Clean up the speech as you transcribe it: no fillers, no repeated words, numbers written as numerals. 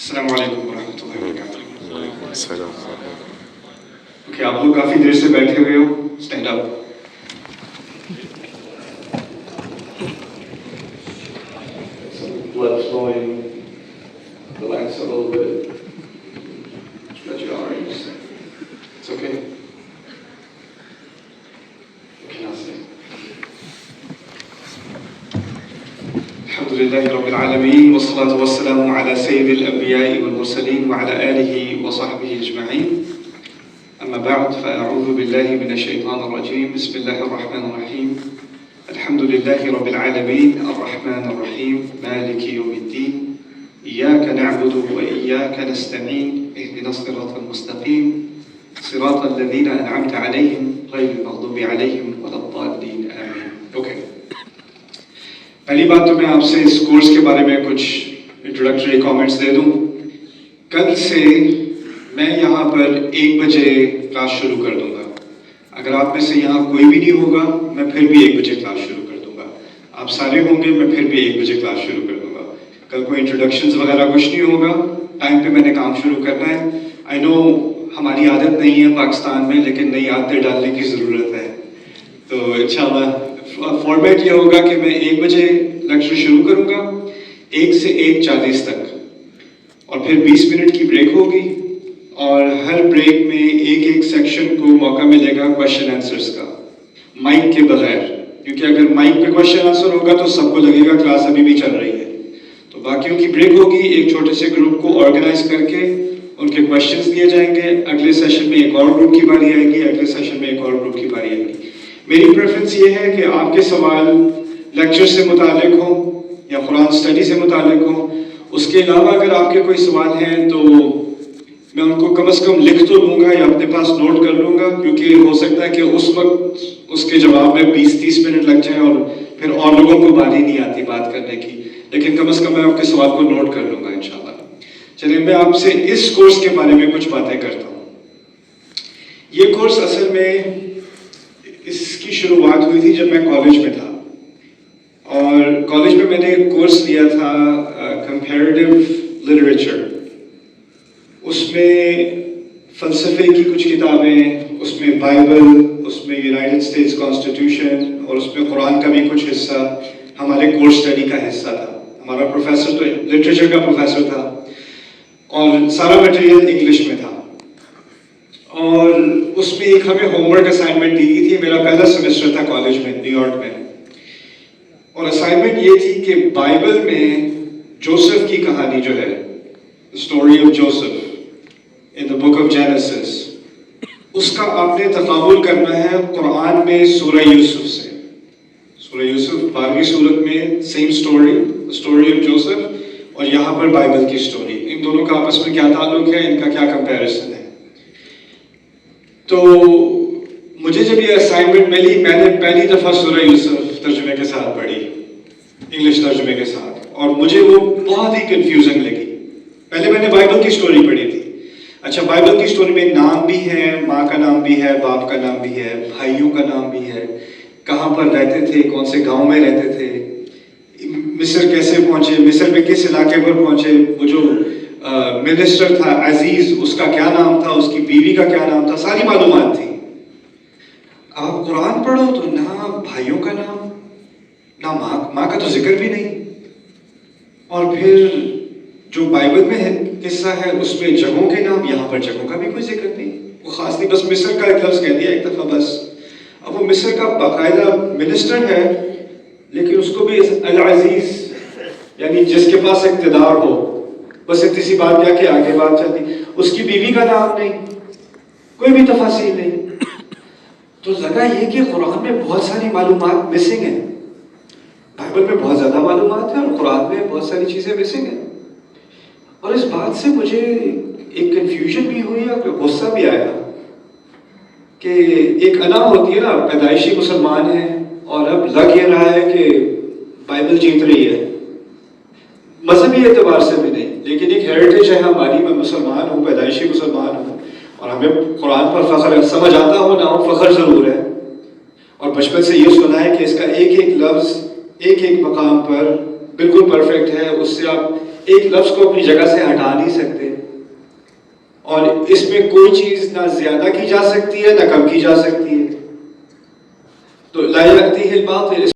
السلام علیکم ورحمۃ اللہ وبرکاتہ. وعلیکم السلام. اوکے, آپ لوگ کافی دیر سے بیٹھے ہوئے ہو. Stand up. Blood flowing. Relax a little bit. Stretch your arms. It's okay. You cannot say. الحمد لله رب العالمين والصلاة والسلام على سيد الأنبياء والمرسلين وعلى آله وصحبه أجمعين. أما بعد فأعوذ بالله من الشيطان الرجيم. بسم الله الرحمن الرحيم. الحمد لله رب العالمين الرحمن الرحيم مالك يوم الدين. إياك نعبد وإياك نستعين. اهدنا الصراط المستقيم صراط الذين أنعمت عليهم غير المغضوب عليهم ولا الضالين آمين. Okay. پہلی بات تو میں آپ سے اس کورس کے بارے میں کچھ انٹروڈکٹری کامنٹس دے دوں. کل سے میں یہاں پر 1 بجے کلاس شروع کر دوں گا. اگر آپ میں سے یہاں کوئی بھی نہیں ہوگا میں پھر بھی 1 بجے کلاس شروع کر دوں گا. آپ سارے ہوں گے میں پھر بھی 1 بجے کلاس شروع کر دوں گا. کل کوئی انٹروڈکشنز وغیرہ کچھ نہیں ہوگا. ٹائم پہ میں نے کام شروع کرنا ہے. آئی نو ہماری عادت نہیں ہے پاکستان میں, لیکن نئی عادتیں ڈالنے کی ضرورت ہے. تو انشاءاللہ فارمیٹ یہ ہوگا کہ میں 1 بجے لیکچر شروع کروں گا 1 سے 1:40 تک, اور پھر 20 منٹ کی بریک ہوگی, اور ہر بریک میں ایک سیکشن کو موقع ملے گا کویشچن آنسرز کا, مائک کے بغیر. کیونکہ اگر مائک پہ کویشچن آنسر ہوگا تو سب کو لگے گا کلاس ابھی بھی چل رہی ہے. تو باقیوں کی بریک ہوگی, ایک چھوٹے سے گروپ کو آرگنائز کر کے ان کے کویشچنز دیے جائیں گے. اگلے سیشن میں ایک اور گروپ کی باری آئے گی, اگلے سیشن میں ایک اور گروپ کی باری آئے گی. میری پریفرنس یہ ہے کہ آپ کے سوال لیکچر سے متعلق ہوں یا قرآن اسٹڈی سے متعلق ہوں. اس کے علاوہ اگر آپ کے کوئی سوال ہیں تو میں ان کو کم از کم لکھ تو لوں گا یا اپنے پاس نوٹ کر لوں گا, کیونکہ ہو سکتا ہے کہ اس وقت اس کے جواب میں 20-30 منٹ لگ جائیں اور پھر اور لوگوں کو باری نہیں آتی بات کرنے کی. لیکن کم از کم میں آپ کے سوال کو نوٹ کر لوں گا انشاءاللہ. چلیے میں آپ سے اس کورس کے بارے میں کچھ باتیں کرتا ہوں. یہ کورس اصل میں اس کی شروعات ہوئی تھی جب میں کالج میں تھا, اور کالج میں میں نے ایک کورس لیا تھا کمپیریٹیو لٹریچر. اس میں فلسفے کی کچھ کتابیں, اس میں بائبل, اس میں یونائٹڈ اسٹیٹس کانسٹیٹیوشن, اور اس میں قرآن کا بھی کچھ حصہ ہمارے کورس اسٹڈی کا حصہ تھا. ہمارا پروفیسر تو لٹریچر کا پروفیسر تھا, اور سارا مٹیریل انگلش میں تھا. اور اس میں ایک ہمیں ہوم ورک اسائنمنٹ دی گئی تھی. میرا پہلا سیمسٹر تھا کالج میں نیو یارک میں, اور اسائنمنٹ یہ تھی کہ بائبل میں جوسف کی کہانی جو ہے, story of Joseph in the book of Genesis, اس کا آپ نے تقابل کرنا ہے قرآن میں سورہ یوسف سے. سورہ یوسف 12ویں سورت میں سیم اسٹوری آف جوسف, اور یہاں پر بائبل کی اسٹوری. ان دونوں کا آپس میں کیا تعلق ہے, ان کا کیا کمپیریزن ہے. تو مجھے جب یہ اسائنمنٹ ملی, میں نے پہلی دفعہ سورہ یوسف ترجمے کے ساتھ پڑھی, انگلش ترجمے کے ساتھ, اور مجھے وہ بہت ہی کنفیوزنگ لگی. پہلے میں نے بائبل کی اسٹوری پڑھی تھی. اچھا, بائبل کی اسٹوری میں نام بھی ہے, ماں کا نام بھی ہے, باپ کا نام بھی ہے, بھائیوں کا نام بھی ہے, کہاں پر رہتے تھے, کون سے گاؤں میں رہتے تھے, مصر کیسے پہنچے, مصر میں کس علاقے پر پہنچے, وہ جو منسٹر تھا عزیز اس کا کیا نام تھا, اس کی بیوی کا کیا نام تھا, ساری معلومات تھی. آپ قرآن پڑھو تو نہ بھائیوں کا نام, نہ ماں کا تو ذکر بھی نہیں. اور پھر جو بائبل میں ہے قصہ ہے اس میں جگہوں کے نام, یہاں پر جگہوں کا بھی کوئی ذکر نہیں. وہ خاص نہیں, بس مصر کا ایک لفظ کہہ دیا ایک دفعہ بس. اب وہ مصر کا باقاعدہ منسٹر ہے, لیکن اس کو بھی العزیز یعنی جس کے پاس اقتدار ہو, بس اتنی سی بات کیا کہ آگے بات چلتی. اس کی بیوی کا نام نہیں, کوئی بھی تفاصیل نہیں. تو لگا یہ کہ قرآن میں بہت ساری معلومات مسنگ ہیں. بائبل میں بہت زیادہ معلومات ہیں اور قرآن میں بہت ساری چیزیں مسنگ ہیں. اور اس بات سے مجھے ایک کنفیوژن بھی ہوئی اور غصہ بھی آیا کہ ایک ادا ہوتی ہے نا, پیدائشی مسلمان ہے اور اب لگ یہ رہا ہے کہ بائبل جیت رہی ہے, مذہبی اعتبار سے بھی نہیں, لیکن ایک ہیریٹیج ہے ہماری. میں مسلمان ہوں, پیدائشی مسلمان ہوں, اور ہمیں قرآن پر فخر ہے, سمجھ آتا ہو نہ ہو فخر ضرور ہے. اور بچپن سے یہ سنا ہے کہ اس کا ایک ایک لفظ ایک ایک مقام پر بالکل پرفیکٹ ہے, اس سے آپ ایک لفظ کو اپنی جگہ سے ہٹا نہیں سکتے، اور اس میں کوئی چیز نہ زیادہ کی جا سکتی ہے نہ کم کی جا سکتی ہے. تو لا یأتیہ الباطل